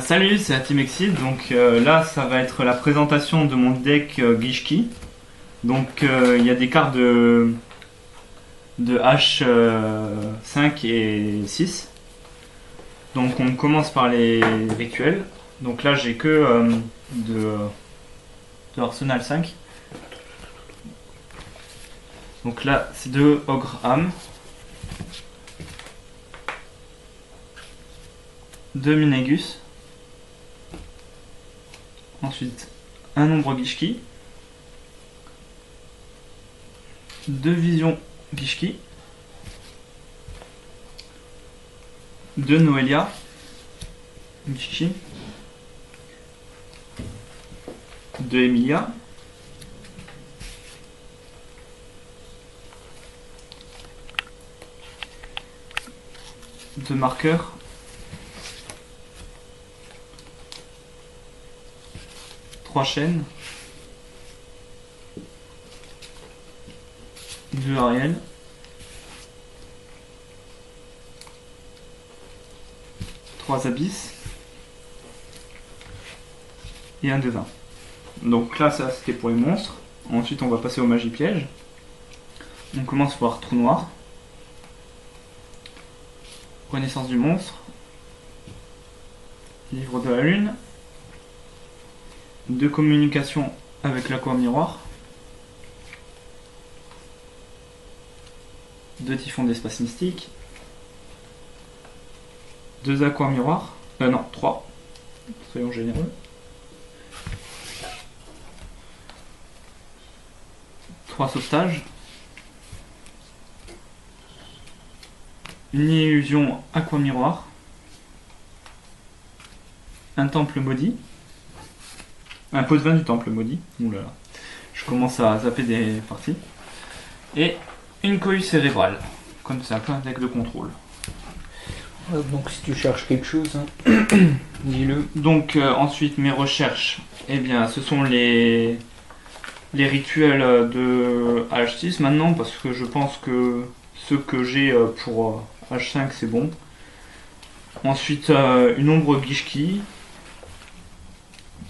Salut, c'est Atimexid. Donc là, ça va être la présentation de mon deck Gishki. Donc il y a des cartes de H5 et 6. Donc on commence par les rituels. Donc là, j'ai que de Arsenal 5. Donc là, c'est 2 Ogre âme, 2 Minegus. Ensuite, un ombre Gishki, 2 visions Gishki, 2 Noelia Gishki, 2 Emilia, 2 marqueurs, 3 chaînes, 2 Ariel, 3 abysses et un devin. Donc là, ça c'était pour les monstres. Ensuite, on va passer aux magies pièges. On commence par trou noir, renaissance du monstre, livre de la lune, 2 communications avec l'aqua miroir, 2 typhons d'espace mystique, 2 aqua miroirs, non, 3, soyons généreux, 3 sauvetages, une illusion aqua miroir, un temple maudit, un pot de vin du temple maudit, oulala, je commence à zapper des parties, et une cohue cérébrale, comme c'est un peu un deck de contrôle. Donc si tu cherches quelque chose, hein, dis-le. Donc ensuite mes recherches, eh bien ce sont les rituels de H6 maintenant, parce que je pense que ceux que j'ai pour H5 c'est bon. Ensuite une ombre Gishki,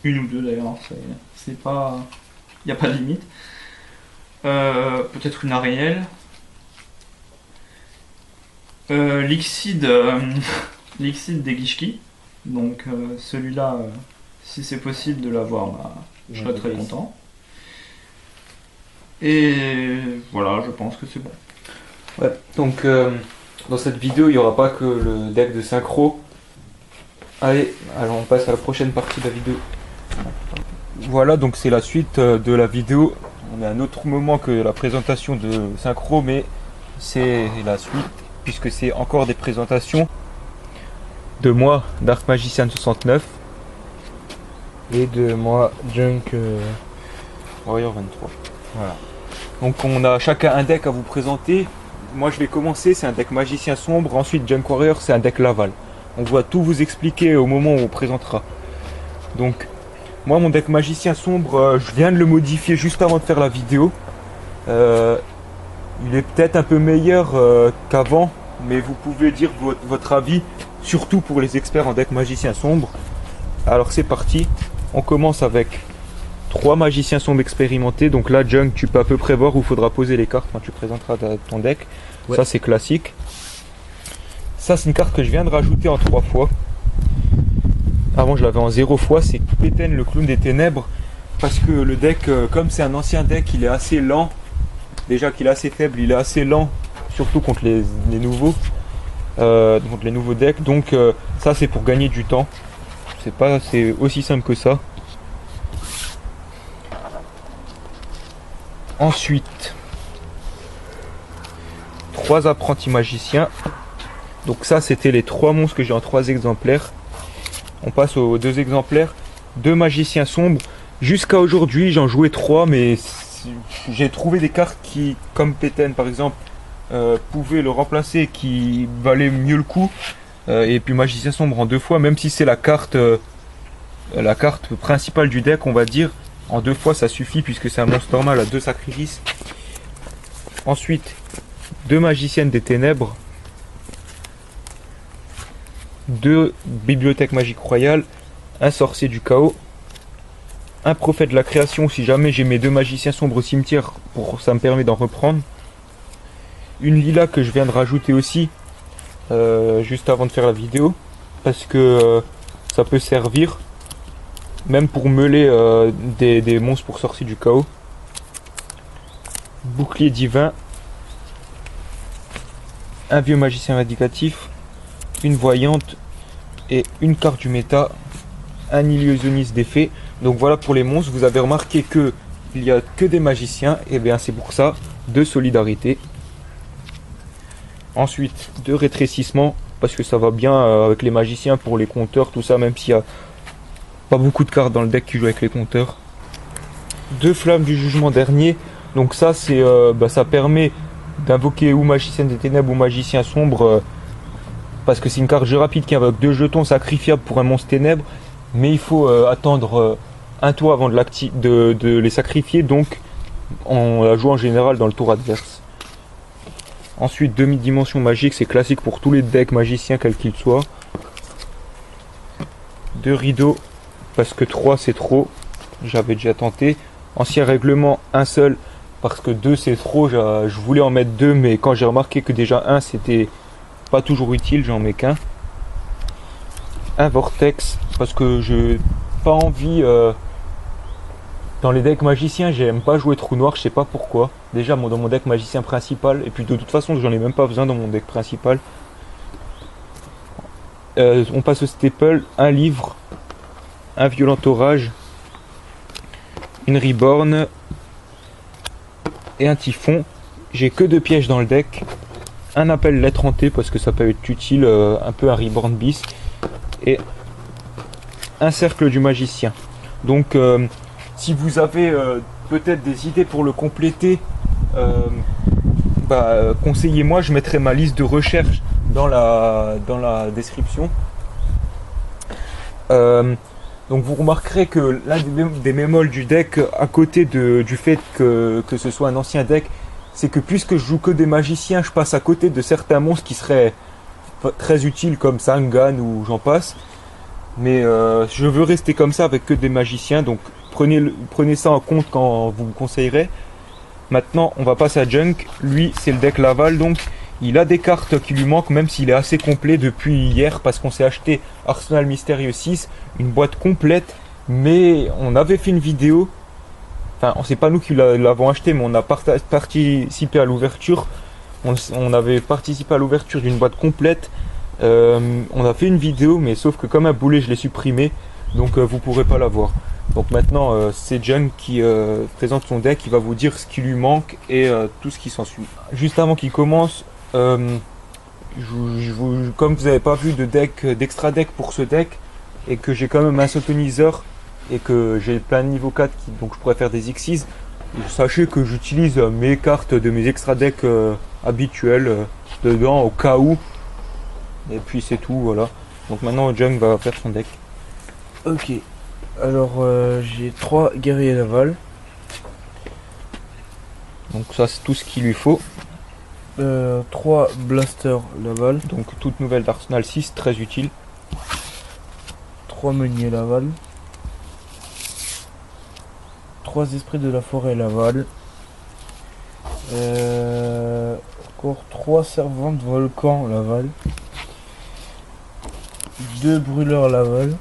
une ou deux d'ailleurs, c'est pas, il n'y a pas de limite. Peut-être une Ariel. L'Ixide des Gishki. Donc celui-là, si c'est possible de l'avoir, bah, je serais très content. Et voilà, je pense que c'est bon. Ouais, donc dans cette vidéo, il n'y aura pas que le deck de synchro. Allez, alors on passe à la prochaine partie de la vidéo. Voilà, donc c'est la suite de la vidéo. On a un autre moment que la présentation de synchro, mais c'est la suite, puisque c'est encore des présentations de moi, Dark Magician 69, et de moi, Junk Warrior 23. Voilà. Donc on a chacun un deck à vous présenter. Moi je vais commencer, c'est un deck Magicien sombre, ensuite Junk Warrior, c'est un deck Laval. On va tout vous expliquer au moment où on présentera. Donc moi mon deck Magicien sombre, je viens de le modifier juste avant de faire la vidéo. Il est peut-être un peu meilleur qu'avant, mais vous pouvez dire votre avis, surtout pour les experts en deck Magicien sombre. Alors c'est parti, on commence avec 3 magiciens sombres expérimentés. Donc là, Junk, tu peux à peu près voir où il faudra poser les cartes quand tu présenteras ton deck. Ouais. Ça c'est classique. Ça c'est une carte que je viens de rajouter en 3 fois. Avant je l'avais en 0 fois, c'est Péten, le clown des ténèbres. Parce que le deck, comme c'est un ancien deck, il est assez lent. Déjà qu'il est assez faible, il est assez lent, surtout contre les nouveaux. Contre les nouveaux decks. Donc ça c'est pour gagner du temps. C'est aussi simple que ça. Ensuite, 3 apprentis magiciens. Donc ça c'était les 3 monstres que j'ai en 3 exemplaires. On passe aux 2 exemplaires. 2 magiciens sombres. Jusqu'à aujourd'hui j'en jouais 3, mais j'ai trouvé des cartes qui, comme Péten par exemple, pouvaient le remplacer, qui valaient mieux le coup. Et puis magicien sombre en 2 fois, même si c'est la carte principale du deck, on va dire. En 2 fois ça suffit, puisque c'est un monstre normal à 2 sacrifices. Ensuite, 2 magiciennes des ténèbres, 2 bibliothèques magiques royales, un sorcier du chaos, un prophète de la création si jamais j'ai mes 2 magiciens sombres au cimetière, ça me permet d'en reprendre. Une lila que je viens de rajouter aussi, juste avant de faire la vidéo, parce que ça peut servir, même pour meuler des monstres pour sorcier du chaos. Bouclier divin, un vieux magicien vindicatif, une voyante et une carte du méta, un illusionniste d'effet. Donc voilà pour les monstres. Vous avez remarqué que il n'y a que des magiciens, et bien c'est pour ça, 2 solidarité. Ensuite 2 rétrécissements, parce que ça va bien avec les magiciens pour les compteurs, tout ça, même s'il n'y a pas beaucoup de cartes dans le deck qui jouent avec les compteurs. 2 flammes du jugement dernier. Donc ça c'est ça permet d'invoquer ou magicien des ténèbres ou magicien sombre, parce que c'est une carte jeu rapide qui invoque 2 jetons sacrifiables pour un monstre ténèbre, mais il faut attendre un tour avant de les sacrifier, donc on la joue en général dans le tour adverse. Ensuite demi-dimension magique, c'est classique pour tous les decks magiciens quels qu'ils soient. 2 rideaux, parce que 3 c'est trop, j'avais déjà tenté. Ancien règlement, un seul, parce que 2 c'est trop, je voulais en mettre 2, mais quand j'ai remarqué que déjà 1 c'était pas toujours utile, j'en mets qu'un. Un vortex, parce que j'ai pas envie, dans les decks magiciens j'aime pas jouer trou noir, je sais pas pourquoi. Déjà dans mon deck magicien principal, et puis de toute façon j'en ai même pas besoin dans mon deck principal. On passe au staple, un livre, un violent orage, une reborn et un typhon. J'ai que 2 pièges dans le deck, un appel lettre hantée parce que ça peut être utile, un peu un reborn bis, et un cercle du magicien. Donc si vous avez peut-être des idées pour le compléter, conseillez-moi, je mettrai ma liste de recherche dans la description. Donc vous remarquerez que l'un des bémols du deck, à côté du fait que ce soit un ancien deck, c'est que puisque je joue que des magiciens, je passe à côté de certains monstres qui seraient très utiles comme Sangan ou j'en passe. Mais je veux rester comme ça avec que des magiciens, donc prenez ça en compte quand vous me conseillerez. Maintenant on va passer à Junk. Lui c'est le deck Laval, donc il a des cartes qui lui manquent, même s'il est assez complet depuis hier, parce qu'on s'est acheté Arsenal Mystérieux 6, une boîte complète, mais on avait fait une vidéo, enfin c'est pas nous qui l'avons acheté, mais on a participé à l'ouverture, on avait participé à l'ouverture d'une boîte complète, on a fait une vidéo, mais sauf que comme un boulet je l'ai supprimé, donc vous pourrez pas la voir. Donc maintenant c'est Junk qui présente son deck, il va vous dire ce qui lui manque et tout ce qui s'ensuit. Juste avant qu'il commence, comme vous n'avez pas vu de deck d'extra deck pour ce deck, et que j'ai quand même un sotoniseur et que j'ai plein de niveau 4 donc je pourrais faire des Xyz, sachez que j'utilise mes cartes de mes extra decks habituels dedans au cas où, et puis c'est tout, voilà. Donc maintenant Junk va faire son deck. Ok, alors j'ai 3 guerriers Laval. Donc ça c'est tout ce qu'il lui faut. 3 blasters Laval. Donc toute nouvelle d'Arsenal 6, très utile. 3 meuniers Laval. 3 esprits de la forêt Laval. Encore 3 servantes volcan Laval. 2 brûleurs Laval.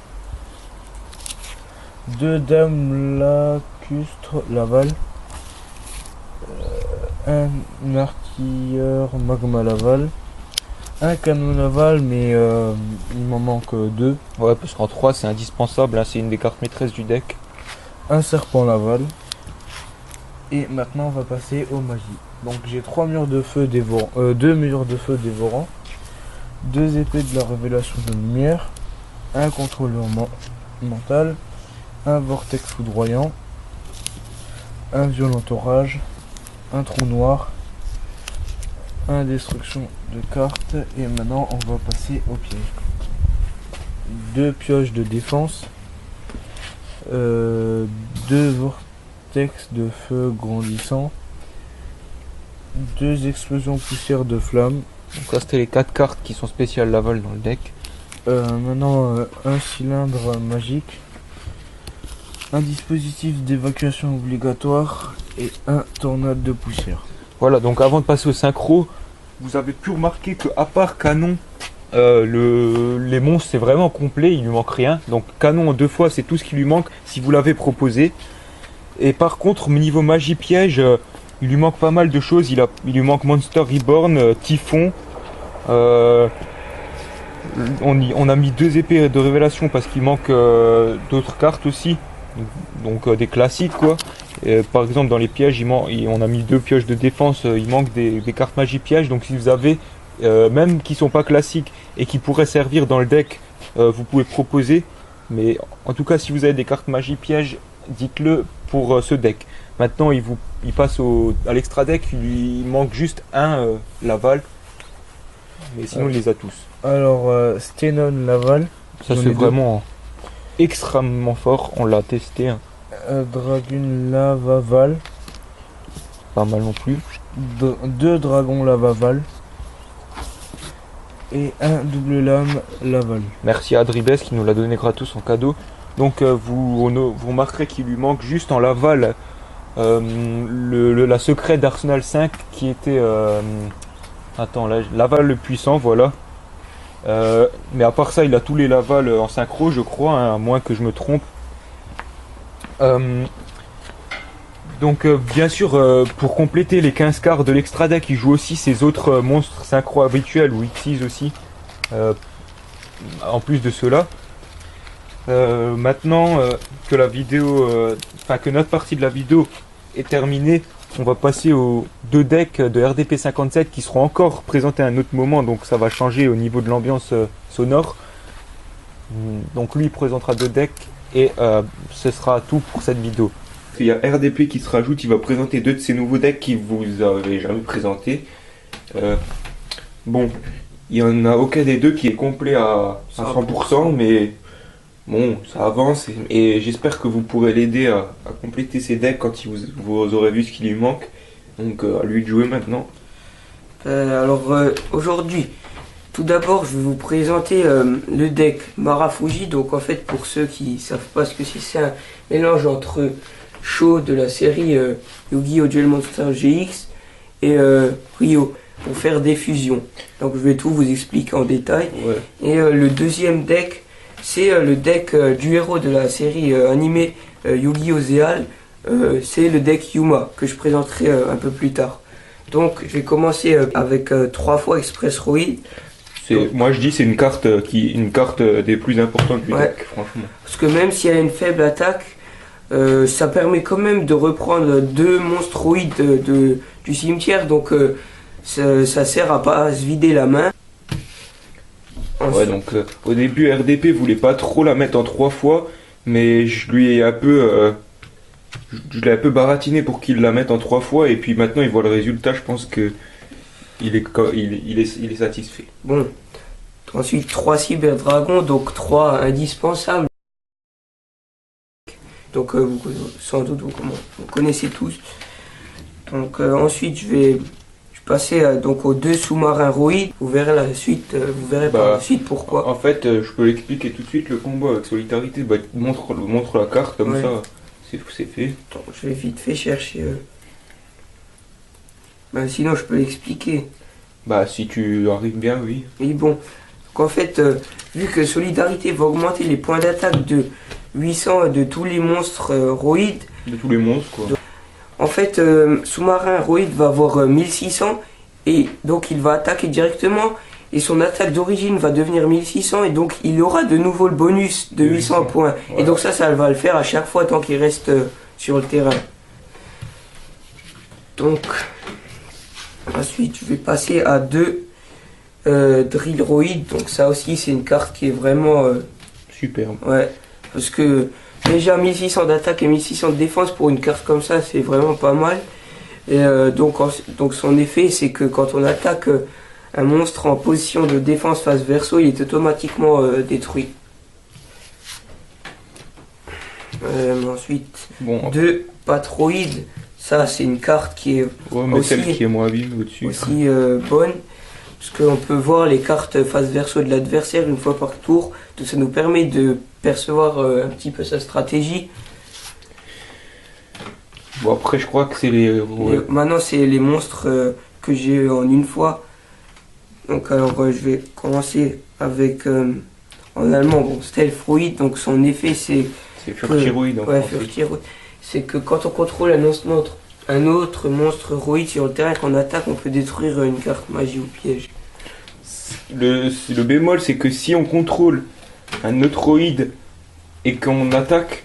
2 dames lacustres Laval. Un artilleur magma Laval. Un canon Laval, mais il m'en manque 2. Ouais, parce qu'en 3 c'est indispensable, hein, c'est une des cartes maîtresses du deck. Un serpent Laval. Et maintenant on va passer aux magies. Donc j'ai 3 murs de feu dévorants, 2 murs de feu dévorants, 2 épées de la révélation de lumière, un contrôleur mental, un vortex foudroyant, un violent orage, un trou noir, un destruction de cartes, et maintenant on va passer au piège. 2 pioches de défense, 2 vortex de feu grandissant, 2 explosions poussières de flammes. Donc ça c'était les 4 cartes qui sont spéciales Laval dans le deck. Maintenant, un cylindre magique, un dispositif d'évacuation obligatoire et un tornade de poussière. Voilà, donc avant de passer au synchro, vous avez pu remarquer que à part canon, les monstres c'est vraiment complet, il lui manque rien. Donc canon en 2 fois c'est tout ce qui lui manque si vous l'avez proposé. Et par contre niveau magie piège, il lui manque pas mal de choses. Il lui manque Monster Reborn, Typhon. On a mis 2 épées de révélation parce qu'il manque d'autres cartes aussi. Donc des classiques quoi. Par exemple dans les pièges, on a mis 2 pioches de défense, il manque des cartes magie piège. Donc si vous avez, même qui sont pas classiques et qui pourraient servir dans le deck, vous pouvez proposer. Mais en tout cas si vous avez des cartes magie piège, dites-le pour ce deck. Maintenant il passe à l'extra deck, il lui manque juste un Laval. Mais sinon il les a tous. Alors, Stenon Laval. Ça c'est vraiment extrêmement fort, on l'a testé. Dragon Lavaval. Pas mal non plus. 2 dragons Lavaval. Et un double lame Laval. Merci à Adribes qui nous l'a donné gratos en cadeau. Donc vous remarquerez qu'il lui manque juste en Laval la secret d'Arsenal 5 qui était... attends, là, Laval le puissant, voilà. Mais à part ça, il a tous les Laval en synchro, je crois, hein, à moins que je me trompe. Donc bien sûr, pour compléter les 15 cartes de l'extra deck, il joue aussi ses autres monstres synchro habituels, ou Xyz aussi, en plus de ceux-là. Maintenant que la vidéo, que notre partie de la vidéo est terminée, on va passer aux 2 decks de RDP 57 qui seront encore présentés à un autre moment, donc ça va changer au niveau de l'ambiance sonore. Donc lui il présentera 2 decks et ce sera tout pour cette vidéo. Il y a RDP qui se rajoute, il va présenter 2 de ses nouveaux decks qu'il vous avez jamais présenté. Bon, il n'y en a aucun des 2 qui est complet à 100%, mais bon, ça avance et j'espère que vous pourrez l'aider à compléter ses decks quand vous aurez vu ce qui lui manque. Donc à lui de jouer maintenant. Aujourd'hui, tout d'abord je vais vous présenter le deck Marafuji. Donc en fait pour ceux qui savent pas ce que c'est un mélange entre Sho de la série Yu-Gi-Oh! Duel Monster GX et Ryo pour faire des fusions. Donc je vais tout vous expliquer en détail. Ouais. Et le deuxième deck, c'est le deck du héros de la série animée Yu-Gi-Oh! Zeal. C'est le deck Yuma que je présenterai un peu plus tard. Donc je vais commencer avec 3 fois Express Roid. Moi je dis c'est une carte des plus importantes du deck, franchement. Parce que même s'il y a une faible attaque, ça permet quand même de reprendre 2 monstroïdes du cimetière. Donc ça sert à pas se vider la main. Ensuite, Ouais, donc au début RDP voulait pas trop la mettre en 3 fois, mais je l'ai un peu baratiné pour qu'il la mette en 3 fois, et puis maintenant il voit le résultat, je pense que il est satisfait. bon. Ensuite 3 cyberdragons, donc 3 indispensables. Donc sans doute vous connaissez tous. Donc ensuite je vais passer donc aux 2 sous-marins Roid. Vous verrez la suite, vous verrez par la suite pourquoi. En fait, je peux l'expliquer tout de suite, le combo avec Solidarité, montre la carte, comme ça, c'est fait. Attends, je vais vite fait chercher. Sinon je peux l'expliquer. Bah, si tu arrives bien, oui. Et bon, donc en fait, vu que Solidarité va augmenter les points d'attaque de 800 de tous les monstres Roid, De tous les monstres, quoi. en fait, sous-marin Roid va avoir 1600 et donc il va attaquer directement et son attaque d'origine va devenir 1600 et donc il aura de nouveau le bonus de 800 points. Ouais. Et donc ça va le faire à chaque fois tant qu'il reste sur le terrain. Donc, ensuite je vais passer à 2 Drill Roid. Donc ça aussi c'est une carte qui est vraiment... Superbe. ouais, parce que déjà 1600 d'attaque et 1600 de défense pour une carte comme ça, c'est vraiment pas mal. Et donc son effet, c'est que quand on attaque un monstre en position de défense face verso, il est automatiquement détruit. Ensuite, Bon, 2 patroïdes Ça, c'est une carte qui est Ouais, mais aussi, celle qui est moins abîmée au-dessus. aussi bonne. Parce qu'on peut voir les cartes face verso de l'adversaire une fois par tour. Donc ça nous permet de percevoir un petit peu sa stratégie. Bon, après, je crois que c'est les. Ouais. Et maintenant, c'est les monstres que j'ai eu en une fois. Donc alors, je vais commencer avec, en allemand, bon, Stealth-Roid. Donc son effet, c'est... C'est Furtiroid en Ouais, français. Furtiroid. C'est que quand on contrôle un autre monstre roïd sur le terrain et qu'on attaque, on peut détruire une carte magie ou piège. Le bémol, c'est que si on contrôle un autre roïd et qu'on attaque,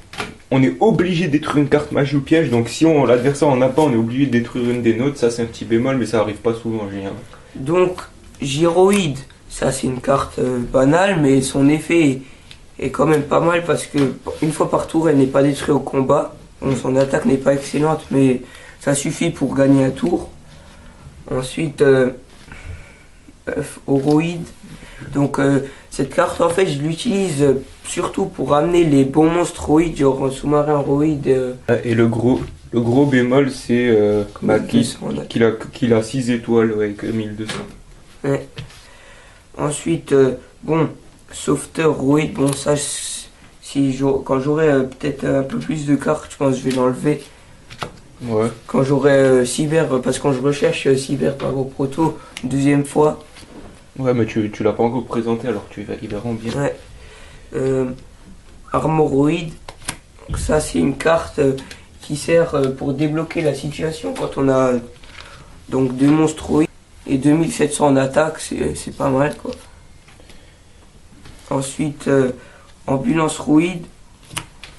on est obligé de détruire une carte magie ou piège. Donc si l'adversaire en a pas, on est obligé de détruire une des nôtres. Ça, c'est un petit bémol, mais ça arrive pas souvent en général. Donc, Gyroïde, ça c'est une carte banale, mais son effet est quand même pas mal parce que une fois par tour, elle n'est pas détruite au combat. Bon, son attaque n'est pas excellente, mais ça suffit pour gagner un tour. Ensuite, Oroïde. Donc, cette carte, en fait, je l'utilise surtout pour amener les bons monstres roïdes, genre un sous-marin roïde. Et le gros bémol, c'est qu'il a 6 étoiles avec 1200. Ouais. Ensuite, bon, sauveteur roïde, bon, ça, quand j'aurai peut-être un peu plus de cartes, je pense que je vais l'enlever. Ouais. Quand j'aurai cyber, parce que quand je recherche cyber par au proto, deuxième fois. Ouais, mais tu l'as pas encore présenté, alors ils verront bien. Ouais. Armoroïde, donc ça c'est une carte qui sert pour débloquer la situation quand on a donc 2 monstres roïdes et 2700 en attaque, c'est pas mal quoi. Ensuite, ambulance roïde.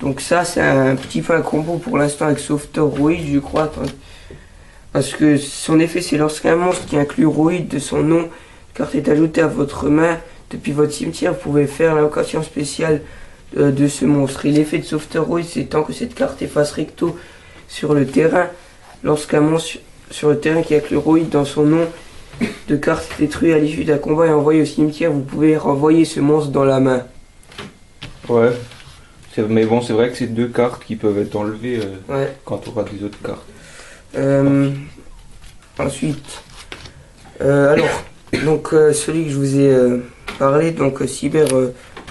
Donc ça c'est un petit peu un combo pour l'instant avec sauveteur roïde je crois. Parce que son effet c'est lorsqu'un monstre qui inclut roïde de son nom, carte est ajoutée à votre main depuis votre cimetière, vous pouvez faire l'invocation spéciale de ce monstre. Et l'effet de sauveteur roïde c'est tant que cette carte est face recto sur le terrain, lorsqu'un monstre sur le terrain qui inclut roïde dans son nom de carte détruite à l'issue d'un combat et envoyé au cimetière, vous pouvez renvoyer ce monstre dans la main. Ouais. Mais bon, c'est vrai que c'est 2 cartes qui peuvent être enlevées Ouais. quand on aura des autres cartes. Ensuite, alors, donc celui que je vous ai parlé, donc Cyber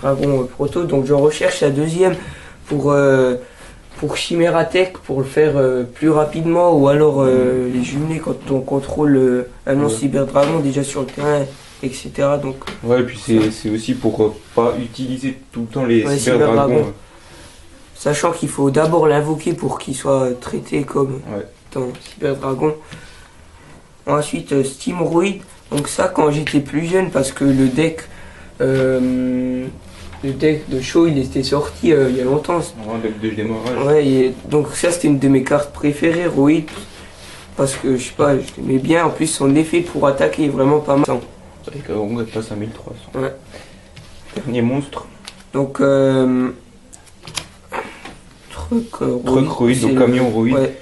Dragon Proto, donc je recherche la deuxième pour Chimératech, pour le faire plus rapidement, ou alors les jumeler quand on contrôle un monstre Cyber Dragon déjà sur le terrain, etc. Donc, ouais, et puis c'est aussi pour pas utiliser tout le temps les Cyber cyber dragons. Dragon. Sachant qu'il faut d'abord l'invoquer pour qu'il soit traité comme dans Cyber Dragon. Ensuite, Steamroid. Donc ça, quand j'étais plus jeune, parce que le deck de show, il était sorti il y a longtemps. Un deck de démarrage. Ouais, donc ça, c'était une de mes cartes préférées, Roid. Parce que, je sais pas, je l'aimais bien. En plus, son effet pour attaquer est vraiment pas mal. Et qu'on passe à 1300. Ouais. Dernier monstre. Donc, Truc Roid, donc camion Roid. Ouais.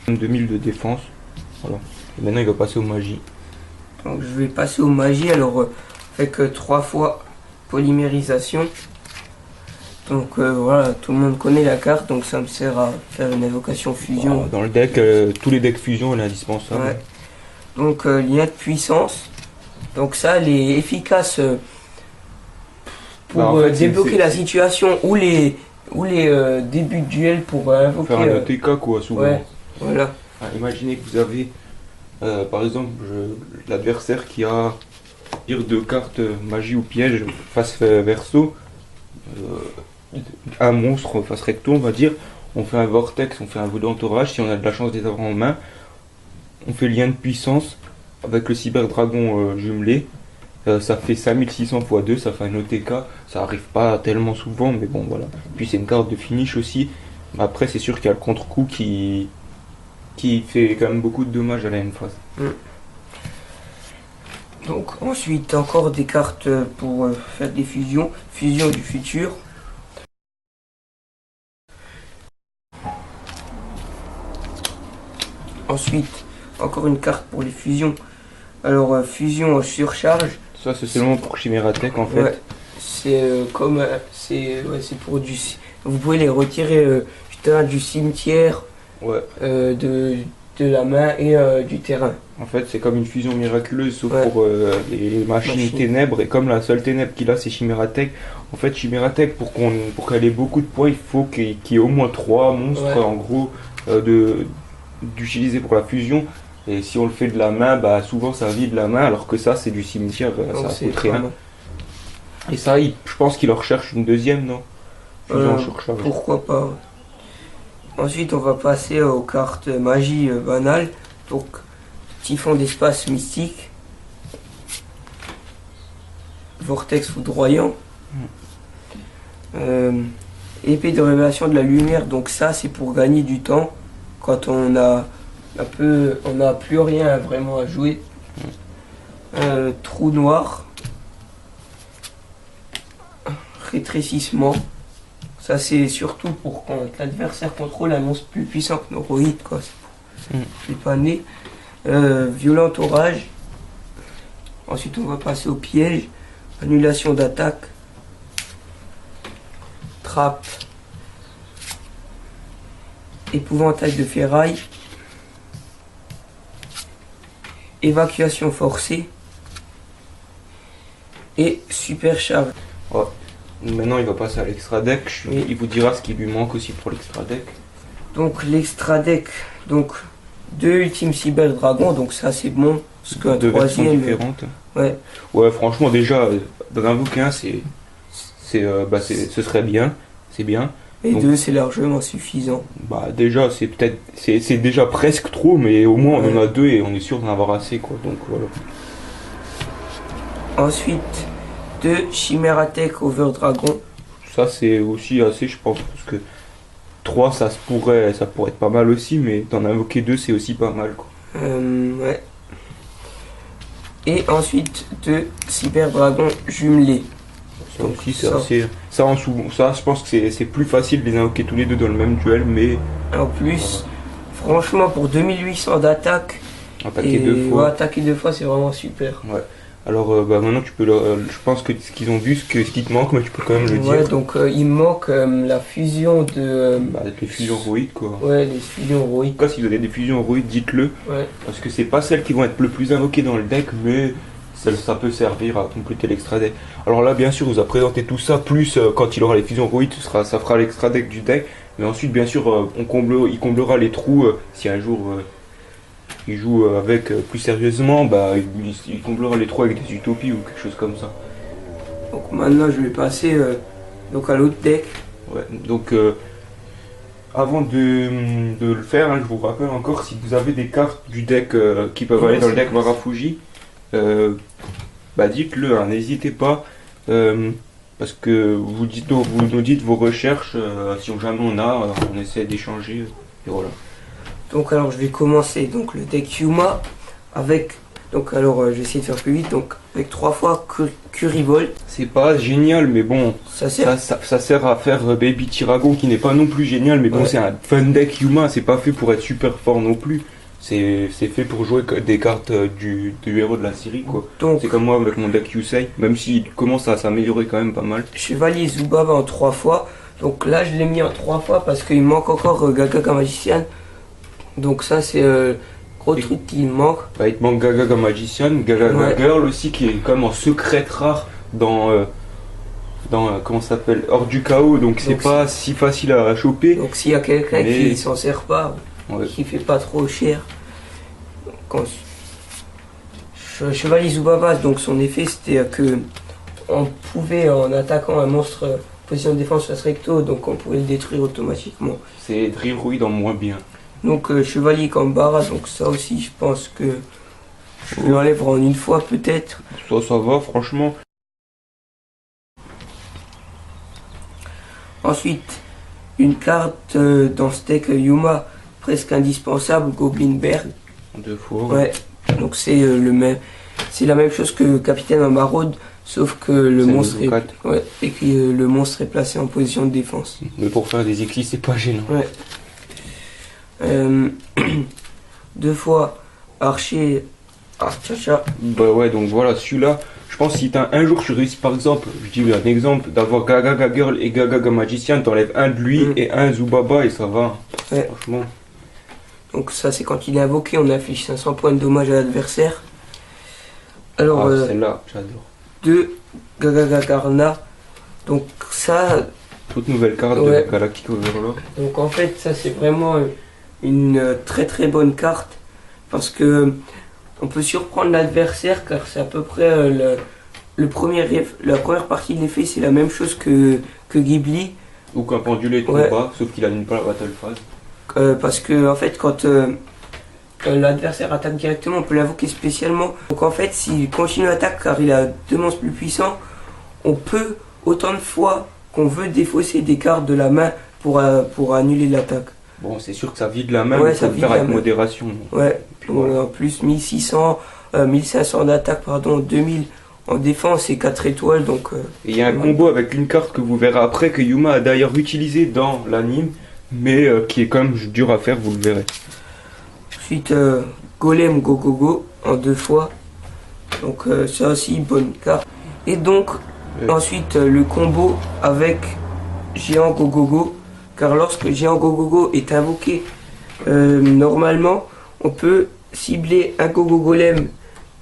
2000 de défense. Voilà. Et maintenant il va passer aux magies. Donc je vais passer aux magies, alors avec 3 fois polymérisation. Donc voilà, tout le monde connaît la carte, donc ça me sert à faire une évocation fusion. Dans le deck, tous les decks fusion, elle est indispensable. Ouais. Donc lien de puissance. Donc ça, elle est efficace pour En fait, débloquer la situation ou les débuts de duel pour invoquer. Faire un OTK quoi, souvent. Ouais, voilà. Imaginez que vous avez, par exemple, l'adversaire qui a 2 cartes magie ou piège face verso, un monstre face recto, on va dire. On fait un vortex, on fait un volet entourage, si on a de la chance de les avoir en main. On fait lien de puissance avec le cyber dragon jumelé. Ça fait 5600 x 2, ça fait un OTK. Ça arrive pas tellement souvent, mais bon voilà. Puis c'est une carte de finish aussi. Mais après, c'est sûr qu'il y a le contre-coup qui fait quand même beaucoup de dommages à la même phase. Donc ensuite encore des cartes pour faire des fusions, fusion du futur. Ensuite encore une carte pour les fusions. Alors fusion surcharge. Ça c'est seulement pour Chimératech en fait. Ouais, c'est c'est pour du. Vous pouvez les retirer du cimetière Ouais. De la main et du terrain. En fait, c'est comme une fusion miraculeuse, sauf Ouais. pour les machines ténèbres. Et comme la seule ténèbre qu'il a, c'est Chimératech. En fait, Chimératech, pour qu'elle ait beaucoup de points, il faut qu'il y ait au moins 3 monstres, Ouais. en gros, d'utiliser pour la fusion. Et si on le fait de la main, bah souvent ça vide la main, alors que ça, c'est du cimetière, Donc ça c'est coûte pas rien. mal. Et ça, je pense qu'il en recherche une deuxième, non? Fusion surcharge. Pourquoi pas. Ensuite, on va passer aux cartes magie banale. Donc, Typhon d'espace mystique. Vortex foudroyant. Épée de révélation de la lumière. Donc ça, c'est pour gagner du temps quand on a on n'a plus rien vraiment à jouer. Trou noir. Rétrécissement. Ça, c'est surtout pour quand l'adversaire contrôle un monstre plus puissant que nos roïdes, quoi. C'est pas né. Violent orage. Ensuite, on va passer au piège. Annulation d'attaque. Trappe. Épouvantail de ferraille. Évacuation forcée. Et supercharge. Maintenant, il va passer à l'extra deck. Oui. Il vous dira ce qui lui manque aussi pour l'extra deck. Donc l'extra deck, donc 2 Ultime Cyber Dragon, donc ça c'est bon, parce qu'un Deux versions troisième, différentes. ouais, Ouais, franchement, déjà, dans un bouquin, ce serait bien. C'est bien. et Donc- 2 c'est largement suffisant. Bah, déjà, c'est déjà presque trop, mais au moins on en a 2 et on est sûr d'en avoir assez, quoi. Donc voilà. Ensuite, 2 Chimératech Over Dragon, Ça, c'est aussi assez, je pense, parce que 3, ça pourrait être pas mal aussi, mais d'en invoquer 2, c'est aussi pas mal, quoi. ouais. Et ensuite 2 Cyber Dragon jumelés. Ça Donc, aussi, c'est ça. assez. Ça, je pense que c'est plus facile de les invoquer tous les deux dans le même duel, mais En plus, franchement pour 2800 d'attaque, attaquer et 2 ouais, fois. attaquer 2 fois c'est vraiment super. Alors, bah, maintenant, tu peux je pense que ce qu'ils ont vu, ce qui te manque, mais tu peux quand même le Ouais, dire. donc il manque la fusion de... Bah, les fusions héroïques, quoi. ouais, les fusions En héroïques. tout cas, si vous avez des fusions héroïques, dites-le. Ouais. Parce que c'est pas celles qui vont être le plus invoquées dans le deck, mais ça peut servir à compléter l'extra deck. Alors là, bien sûr, on vous a présenté tout ça, plus quand il aura les fusions héroïques, ça fera l'extra deck du deck. Mais ensuite, bien sûr, il comblera les trous. Si un jour il joue avec plus sérieusement, bah, il comblera les trous avec des utopies ou quelque chose comme ça. Donc maintenant je vais passer donc à l'autre deck. Ouais, donc avant de le faire, hein, je vous rappelle encore, si vous avez des cartes du deck qui peuvent aller dans le deck Marafuji, bah dites-le, hein, n'hésitez pas, parce que vous nous dites vos recherches, si jamais on essaie d'échanger, et voilà. Donc alors je vais commencer donc le deck Yuma avec donc alors je vais essayer de faire plus vite donc avec 3 fois Curryvolt. C'est pas génial, mais bon, Ça sert. ça sert à faire Baby Tiragon qui n'est pas non plus génial, mais bon, Ouais. c'est un fun deck Yuma, c'est pas fait pour être super fort non plus. C'est fait pour jouer des cartes du héros de la série, quoi. Donc C'est comme moi avec mon deck Yusei, même s'il commence à s'améliorer quand même pas mal. Chevalier Zubaba en 3 fois. Donc là je l'ai mis en 3 fois parce qu'il manque encore Gaga Magician. Donc ça c'est gros Et- truc qui manque. Bah, il te manque Gaga Magician, Gaga Ouais. Girl aussi, qui est quand même en secret rare dans comment ça s'appelle, hors du chaos, donc c'est Donc, pas si facile à choper. Donc s'il y a quelqu'un Mais- qui s'en sert pas, Ouais. qui fait pas trop cher. Donc, Chevalier Zubaba, donc son effet c'était que on pouvait en attaquant un monstre position de défense face recto, donc on pouvait le détruire automatiquement. C'est Drillroid en moins bien. Donc Chevalier Kambara, donc ça aussi je pense que je l'enlève en une fois peut-être. Ça va, franchement. Ensuite, une carte dans ce deck Yuma presque indispensable, Goblinberg. 2 fois. Ouais, donc c'est le même, c'est la même chose que Capitaine en maraude, sauf que le C'est monstre niveau est, 4. ouais, et que le monstre est placé en position de défense. Mais pour faire des éclipses, c'est pas gênant. Ouais. 2 fois Archer Archacha. Bah ouais, donc voilà, celui-là, je pense que si t'as un jour tu réussis par exemple, je dis un exemple, d'avoir Gaga Girl et Gaga Magician, t'enlèves un de lui Mm. et un Zubaba et ça va. Ouais. Franchement. Donc ça c'est quand il est invoqué, on affiche 500 points de dommage à l'adversaire. Alors celle-là, j'adore. 2 Gagagagarna. Donc ça, Toute nouvelle carte Ouais. de Galactic Overlord. donc en fait ça c'est vraiment une très très bonne carte parce que on peut surprendre l'adversaire car c'est à peu près la première partie de l'effet, c'est la même chose que Ghibli. Ou qu'un pendule de Ouais. combat, sauf qu'il annule pas la battle phase. Parce que en fait quand l'adversaire attaque directement, on peut l'invoquer spécialement. Donc en fait s'il continue l'attaque car il a 2 monstres plus puissants, on peut autant de fois qu'on veut défausser des cartes de la main pour annuler l'attaque. Bon, c'est sûr que ça vide la main, Ouais, mais ça faut le vide faire la avec main. modération. Ouais, Puis voilà. en plus 1500 d'attaque, pardon, 2000 en défense et 4 étoiles, donc Et il y a un Ouais. combo avec une carte que vous verrez après, que Yuma a d'ailleurs utilisé dans l'anime, mais qui est quand même dur à faire, vous le verrez. ensuite Golem Gogogo en 2 fois, donc ça aussi bonne carte. Et donc ensuite le combo avec Géant Gogogo, car lorsque Géant Gogogo est invoqué, normalement on peut cibler un Gogo Golem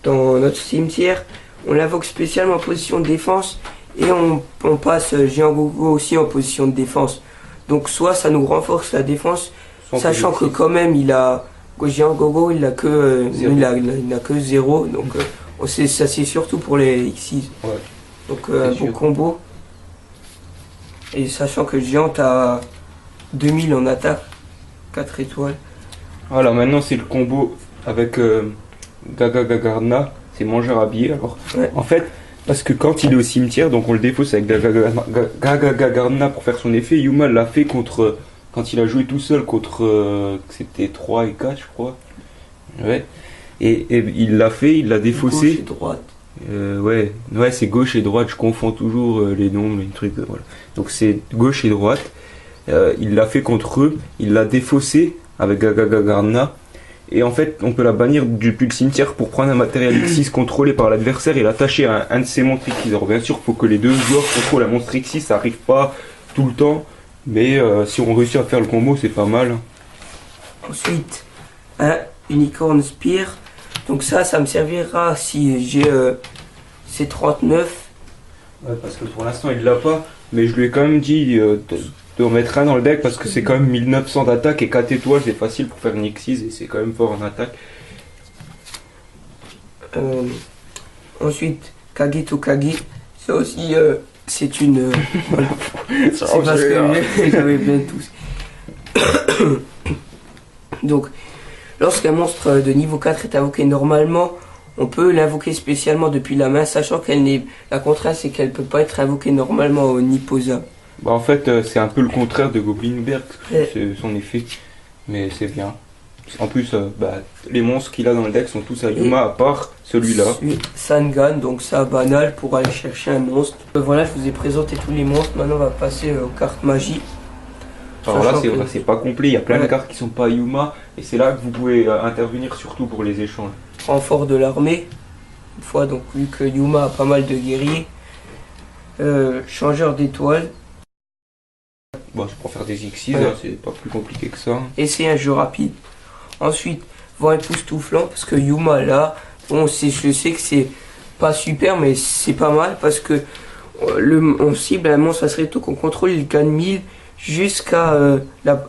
dans notre cimetière, on l'invoque spécialement en position de défense et on passe Géant Gogo aussi en position de défense. Donc soit ça nous renforce la défense, Sans sachant que positif. quand même Géant Gogo il n'a que Zéro. il n'a que 0, donc ça c'est surtout pour les X6. Ouais. Donc C'est un beau sûr. combo. Et sachant que Géant a 2000 en attaque, 4 étoiles. Voilà, maintenant c'est le combo avec Gagagagarna, c'est mangeur habillé. Alors, Ouais. en fait, parce que quand il est au cimetière, donc on le défausse avec Gagagagarna pour faire son effet, Yuma l'a fait contre. Quand il a joué tout seul contre. C'était 3 et 4, je crois. Ouais. Et il l'a fait, il l'a Gauche défaussé. et droite. Ouais, c'est gauche et droite, je confonds toujours les noms, les trucs, voilà. Donc c'est gauche et droite. Il l'a fait contre eux, il l'a défaussé avec Gagagagarna. Et en fait, on peut la bannir depuis le cimetière pour prendre un matériel X6 contrôlé par l'adversaire et l'attacher à un de ses monstres X6. Alors bien sûr, il faut que les deux joueurs contrôlent un monstre X6, ça arrive pas tout le temps. Mais si on réussit à faire le combo, c'est pas mal. Ensuite, un Unicorn Spear. Donc ça me servira si j'ai C39. Ouais, parce que pour l'instant, il l'a pas. Mais je lui ai quand même dit de mettre un dans le deck parce que c'est quand même 1900 d'attaque et 4 étoiles, c'est facile pour faire une X6 et c'est quand même fort en attaque. Ensuite, Kage to Kage. Ça aussi, c'est une... voilà. C'est parce que j'avais bien tous. Donc, lorsqu'un monstre de niveau 4 est invoqué normalement, on peut l'invoquer spécialement depuis la main, sachant qu'elle n'est... La contrainte, c'est qu'elle peut pas être invoquée normalement au Niposa. Bah en fait, c'est un peu le contraire de Goblinberg, Ouais. c'est son effet. Mais c'est bien. En plus, les monstres qu'il a dans le deck sont tous à Yuma à part celui-là. Sangan, donc ça banal pour aller chercher un monstre. Voilà, je vous ai présenté tous les monstres. Maintenant, on va passer aux cartes magie. Alors là, Sachant c'est que- vrai, c'est pas complet, il y a plein de Ouais. cartes qui sont pas à Yuma et c'est là que vous pouvez intervenir surtout pour les échanges. Renfort de l'armée. Une fois, donc, vu que Yuma a pas mal de guerriers. Changeur d'étoiles. Bon, c'est pour faire des X6, Ouais. hein, c'est pas plus compliqué que ça. Et c'est un jeu rapide. Ensuite, vent époustouflant, parce que Yuma là, bon, je sais que c'est pas super, mais c'est pas mal parce que on cible un monstre face recto qu'on contrôle, il gagne 1000 jusqu'à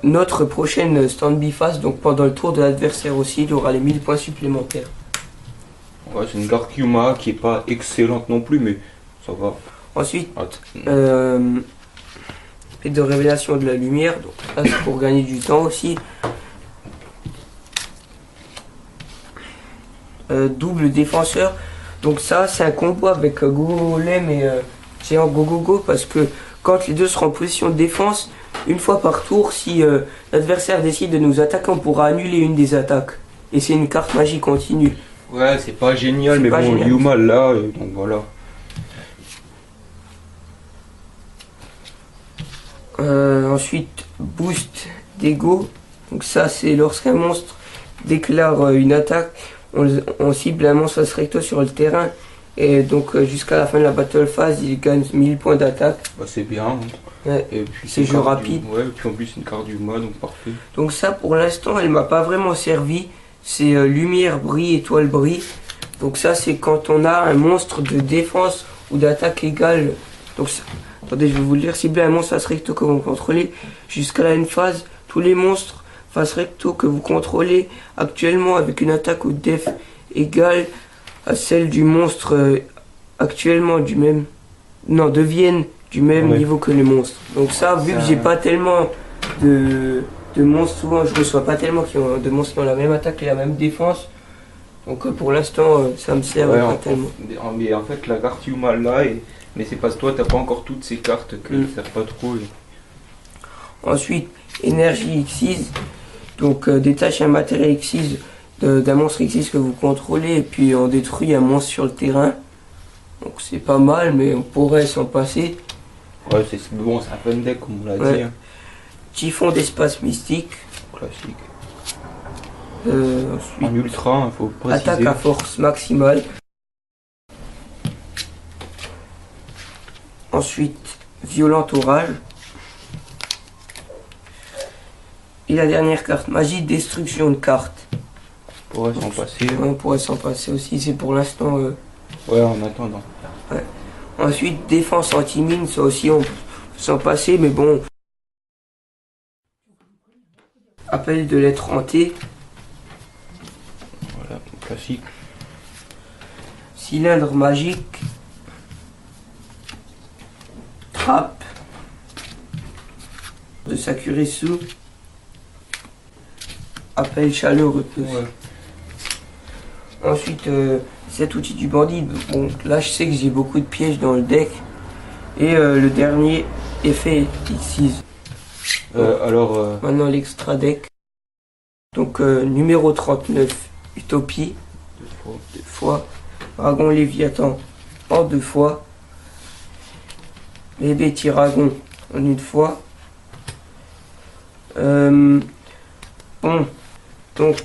notre prochaine stand-by phase. Donc pendant le tour de l'adversaire aussi, il aura les 1000 points supplémentaires. Ouais, c'est une carte Yuma qui est pas excellente non plus, mais ça va. Ensuite, Attends. et de révélation de la lumière, donc là c'est pour gagner du temps aussi. Double défenseur, donc ça c'est un combo avec Golem et Géant Gogogo parce que quand les deux seront en position de défense, une fois par tour, si l'adversaire décide de nous attaquer, on pourra annuler une des attaques. Et c'est une carte magie continue. Ouais, c'est pas génial, C'est mais pas bon, génial. Yuma là, donc voilà. Ensuite, boost d'ego. Donc ça c'est lorsqu'un monstre déclare une attaque, on cible un monstre face recto sur le terrain Et donc jusqu'à la fin de la battle phase, il gagne 1000 points d'attaque. Bah, c'est bien. Hein. Ouais. Et puis C'est jeu rapide. Ouais, et puis en plus c'est une carte du mois, donc parfait. Donc ça pour l'instant elle m'a pas vraiment servi. C'est lumière, brille, étoile, brille. Donc ça c'est quand on a un monstre de défense ou d'attaque égale. Donc ça... Attendez, je vais vous le dire. Cibler un monstre face recto que vous contrôlez jusqu'à la phase. Tous les monstres face recto que vous contrôlez actuellement avec une attaque ou def égale à celle du monstre actuellement du même... Non, deviennent du même niveau que les monstres. Donc ça, vu que j'ai pas tellement de monstres, souvent je reçois pas tellement de monstres qui ont la même attaque et la même défense. Donc pour l'instant, ça me sert pas tellement. Mais en fait, la carte Yuma là, mais c'est parce que toi, t'as pas encore toutes ces cartes que ça sert pas trop. Ensuite, énergie X6. Donc détache un matériel X6 d'un monstre X6 que vous contrôlez et puis on détruit un monstre sur le terrain. Donc c'est pas mal, mais on pourrait s'en passer. Ouais, c'est bon, c'est un fun deck comme on l'a dit. Hein. Typhon d'espace mystique. Classique. Ensuite, en ultra, il faut préciser. Attaque à force maximale. Ensuite, violent orage. Et la dernière carte, magie de destruction de carte. On pourrait s'en passer. Ouais, on pourrait s'en passer aussi, c'est pour l'instant... Ouais, en attendant. Ouais. Ensuite, défense anti-mine, ça aussi on peut s'en passer, mais bon. Appel de lettre hantée. Voilà, classique. Cylindre magique. Trappe. De Sakurisu. Appel chaleureux. Ouais. Ensuite, cet outil du bandit. Bon, là je sais que j'ai beaucoup de pièges dans le deck. Et le dernier effet X6. Maintenant l'extra deck. Donc numéro 39, Utopie. Deux fois. Dragon Léviathan en 2 fois. Bébé Tyragon en 1 fois. Bon. Donc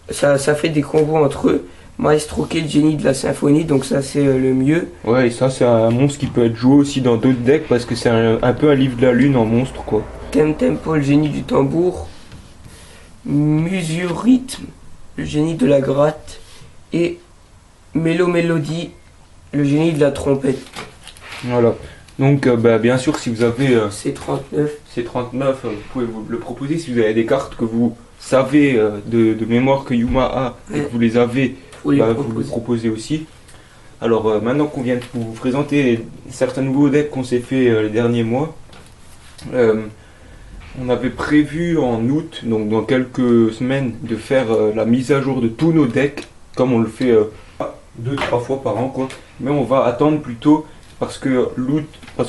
ça fait des combos entre eux. Maestro qui est le génie de la symphonie, donc ça c'est le mieux. Ouais, et ça c'est un monstre qui peut être joué aussi dans d'autres decks parce que c'est un peu un livre de la lune en monstre quoi. Tempo, le génie du tambour. Musurrythme, le génie de la gratte. Et Mélodie, le génie de la trompette. Voilà. Donc bien sûr si vous avez C39, vous pouvez vous le proposer. Si vous avez des cartes que vous savez de mémoire que Yuma a et que vous les avez, vous le proposez aussi. Alors maintenant qu'on vient de vous présenter certains nouveaux decks qu'on s'est fait les derniers mois, on avait prévu en août, donc dans quelques semaines, de faire la mise à jour de tous nos decks, comme on le fait 2-3 fois par an quoi. Mais on va attendre plutôt parce que le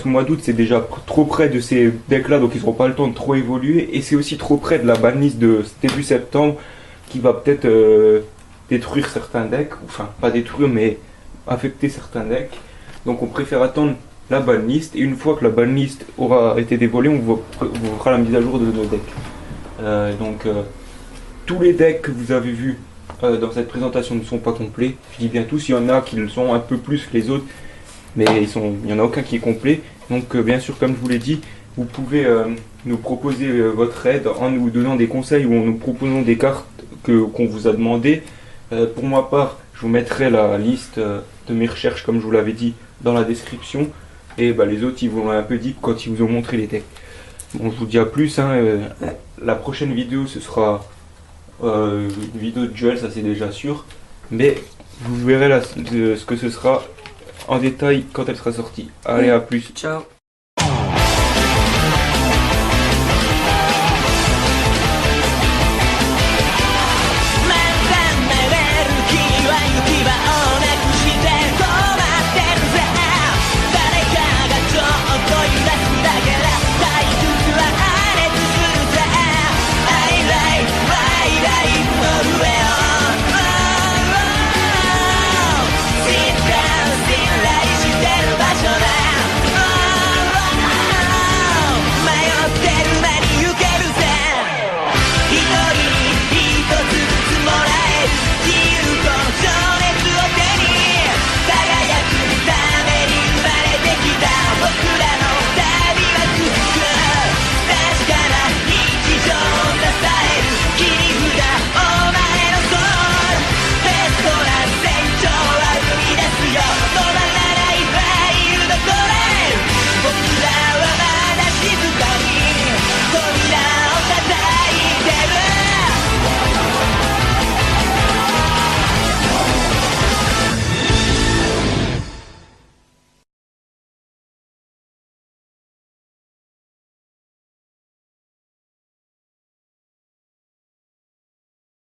mois d'août c'est déjà trop près de ces decks là, donc ils n'auront pas le temps de trop évoluer, et c'est aussi trop près de la banlist de début septembre qui va peut-être détruire certains decks, enfin pas détruire mais affecter certains decks. Donc on préfère attendre la banlist, et une fois que la banlist aura été dévoilée, on vous fera la mise à jour de nos decks. Tous les decks que vous avez vus dans cette présentation ne sont pas complets. Je dis bien tous, il y en a qui le sont un peu plus que les autres, mais il n'y en a aucun qui est complet. Donc bien sûr, comme je vous l'ai dit, vous pouvez nous proposer votre aide en nous donnant des conseils ou en nous proposant des cartes qu'on vous a demandé. Pour ma part, je vous mettrai la liste de mes recherches, comme je vous l'avais dit, dans la description. Et les autres, ils vous l'ont un peu dit quand ils vous ont montré les decks. Bon, je vous dis à plus. La prochaine vidéo, ce sera une vidéo de duel, ça c'est déjà sûr. Mais vous verrez ce que ce sera en détail quand elle sera sortie. Allez, à plus. Ciao.